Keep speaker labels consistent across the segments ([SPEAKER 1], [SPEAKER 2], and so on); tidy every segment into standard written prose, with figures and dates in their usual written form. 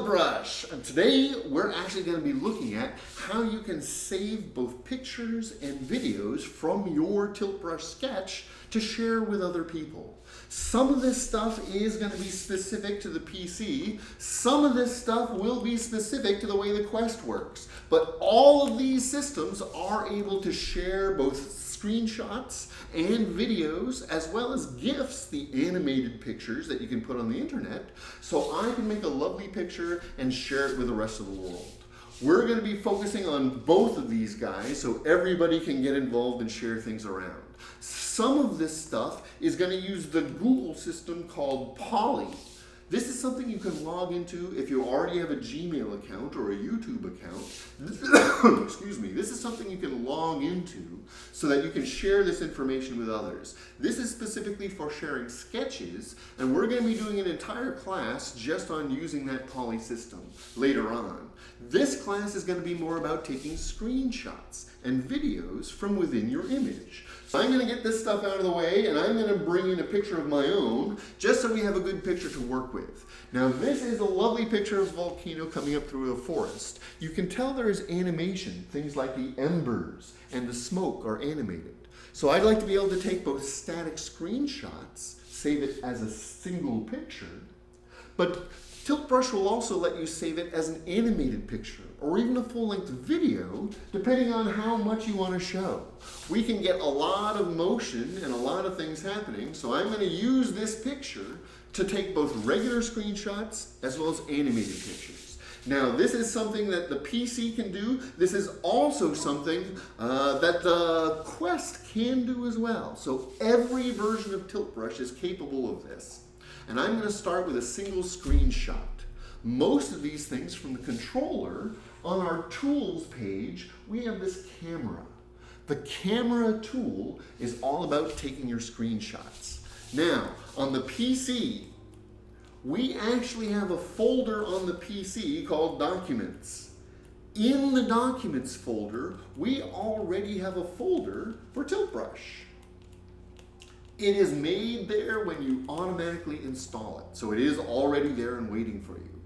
[SPEAKER 1] Brush, and today we're actually going to be looking at how you can save both pictures and videos from your Tilt Brush sketch to share with other people. Some of this stuff is going to be specific to the PC, some of this stuff will be specific to the way the Quest works, but all of these systems are able to share both screenshots and videos, as well as GIFs, the animated pictures that you can put on the internet, so I can make a lovely picture and share it with the rest of the world. We're going to be focusing on both of these guys so everybody can get involved and share things around. Some of this stuff is going to use the Google system called Poly. This is something you can log into if you already have a Gmail account or a YouTube account. Excuse me. This is something you can log into so that you can share this information with others. This is specifically for sharing sketches, and we're going to be doing an entire class just on using that Poly system later on. This class is going to be more about taking screenshots and videos from within your image. So I'm going to get this stuff out of the way, and I'm going to bring in a picture of my own just so we have a good picture to work with. Now this is a lovely picture of a volcano coming up through a forest. You can tell there is animation. Things like the embers and the smoke are animated. So I'd like to be able to take both static screenshots, save it as a single picture, but Tilt Brush will also let you save it as an animated picture or even a full-length video, depending on how much you want to show. We can get a lot of motion and a lot of things happening, so I'm going to use this picture to take both regular screenshots as well as animated pictures. Now, this is something that the PC can do. This is also something that the Quest can do as well. So every version of Tilt Brush is capable of this. And I'm going to start with a single screenshot. Most of these things from the controller, on our tools page, we have this camera. The camera tool is all about taking your screenshots. Now, on the PC, we actually have a folder on the PC called Documents. In the Documents folder, we already have a folder for Tilt Brush. It is made there when you automatically install it. So it is already there and waiting for you.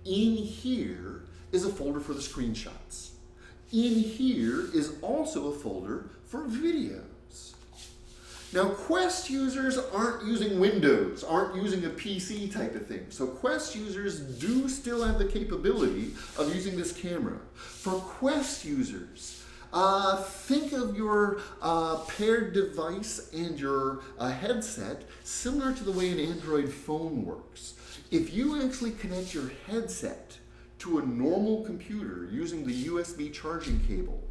[SPEAKER 1] In here is a folder for the screenshots. In here is also a folder for videos. Now Quest users aren't using Windows, aren't using a PC type of thing. So Quest users do still have the capability of using this camera. For Quest users, think of your paired device and your headset similar to the way an Android phone works. If you actually connect your headset to a normal computer using the USB charging cable,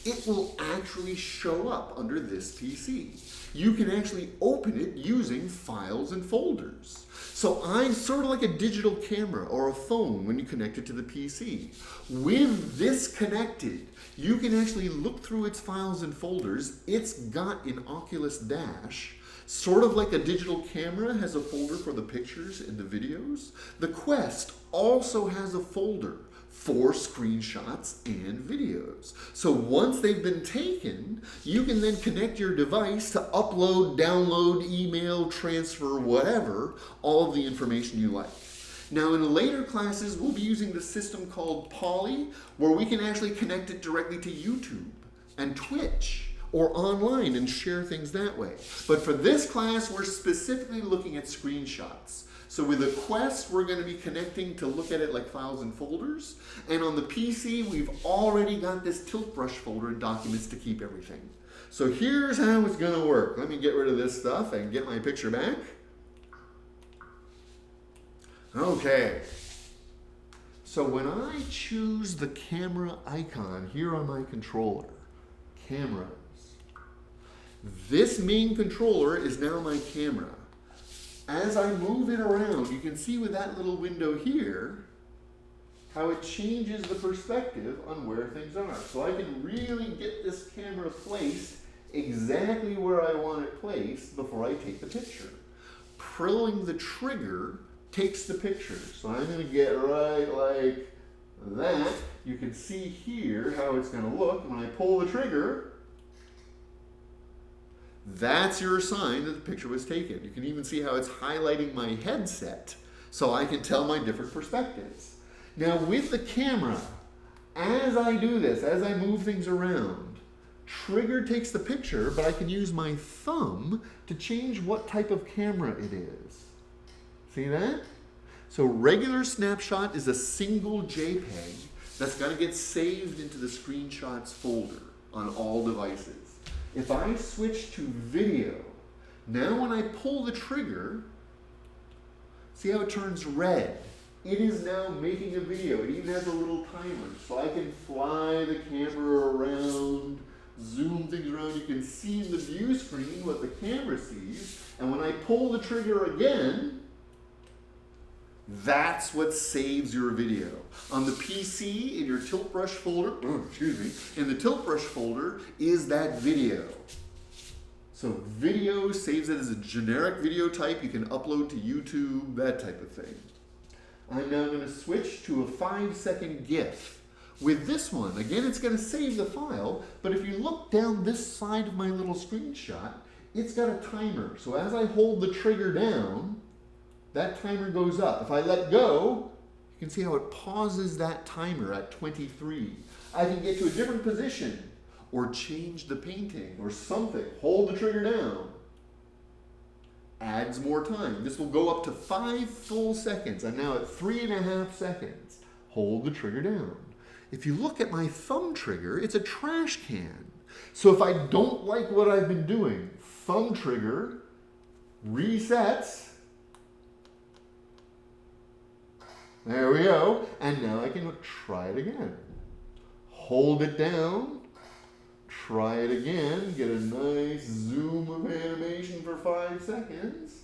[SPEAKER 1] it will actually show up under this PC. You can actually open it using files and folders. So I'm sort of like a digital camera or a phone when you connect it to the PC. With this connected, you can actually look through its files and folders. It's got an Oculus Dash, sort of like a digital camera has a folder for the pictures and the videos. The Quest also has a folder for screenshots and videos. So once they've been taken, you can then connect your device to upload, download, email, transfer, whatever, all of the information you like. Now in later classes, we'll be using the system called Poly, where we can actually connect it directly to YouTube and Twitch or online and share things that way. But for this class, we're specifically looking at screenshots. So with the Quest, we're going to be connecting to look at it like files and folders. And on the PC, we've already got this Tilt Brush folder in Documents to keep everything. So here's how it's going to work. Let me get rid of this stuff and get my picture back. Okay. So when I choose the camera icon here on my controller, cameras, this main controller is now my camera. As I move it around, you can see with that little window here how it changes the perspective on where things are. So I can really get this camera placed exactly where I want it placed before I take the picture. Pulling the trigger takes the picture. So I'm going to get right like that. You can see here how it's going to look. When I pull the trigger, that's your sign that the picture was taken. You can even see how it's highlighting my headset so I can tell my different perspectives. Now with the camera, as I do this, as I move things around, trigger takes the picture, but I can use my thumb to change what type of camera it is. See that? So regular snapshot is a single JPEG that's going to get saved into the screenshots folder on all devices. If I switch to video, now when I pull the trigger, see how it turns red? It is now making a video. It even has a little timer, so I can fly the camera around, zoom things around. You can see in the view screen what the camera sees, and when I pull the trigger again, that's what saves your video. On the PC, in your Tiilt Brush folder, in the Tiilt Brush folder is that video. So video saves it as a generic video type you can upload to YouTube, that type of thing. I'm now going to switch to a 5-second GIF. With this one, again, it's going to save the file, but if you look down this side of my little screenshot, it's got a timer. So as I hold the trigger down, that timer goes up. If I let go, you can see how it pauses that timer at 23. I can get to a different position or change the painting or something. Hold the trigger down. Adds more time. This will go up to 5 full seconds. I'm now at 3.5 seconds. Hold the trigger down. If you look at my thumb trigger, it's a trash can. So if I don't like what I've been doing, thumb trigger resets. There we go. And now I can try it again. Hold it down. Try it again. Get a nice zoom of animation for 5 seconds.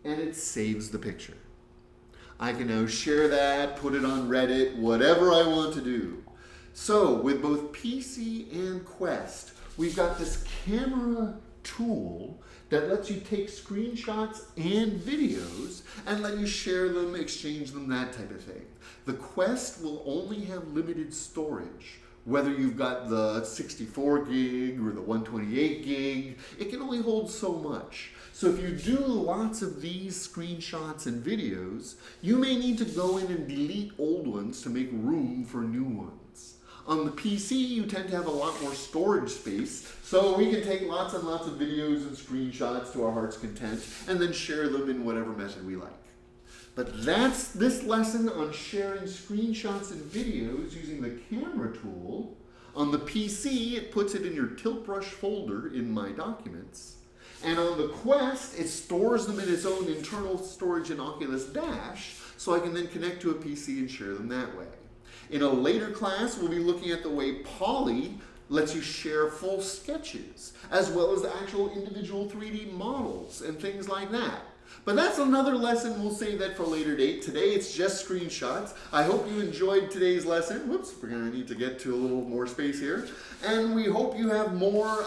[SPEAKER 1] And it saves the picture. I can now share that, put it on Reddit, whatever I want to do. So with both PC and Quest, we've got this camera tool that lets you take screenshots and videos and let you share them, exchange them, that type of thing. The Quest will only have limited storage. Whether you've got the 64 gig or the 128 gig, it can only hold so much. So if you do lots of these screenshots and videos, you may need to go in and delete old ones to make room for new ones. On the PC, you tend to have a lot more storage space, so we can take lots and lots of videos and screenshots to our heart's content and then share them in whatever method we like. But that's this lesson on sharing screenshots and videos using the camera tool. On the PC, it puts it in your Tiilt Brush folder in My Documents. And on the Quest, it stores them in its own internal storage in Oculus Dash, so I can then connect to a PC and share them that way. In a later class, we'll be looking at the way Poly lets you share full sketches, as well as the actual individual 3D models and things like that. But that's another lesson. We'll save that for a later date. Today it's just screenshots. I hope you enjoyed today's lesson. Whoops, we're going to need to get to a little more space here. And we hope you have more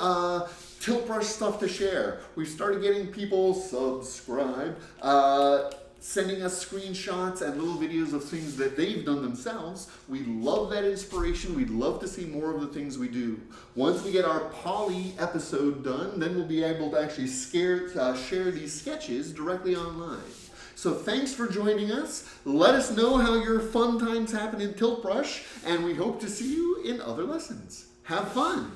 [SPEAKER 1] Tiilt Brush stuff to share. We've started getting people subscribed, sending us screenshots and little videos of things that they've done themselves. We love that inspiration. We'd love to see more of the things we do. Once we get our Poly episode done, then we'll be able to actually share these sketches directly online. So thanks for joining us. Let us know how your fun times happen in Tiilt Brush, and we hope to see you in other lessons. Have fun!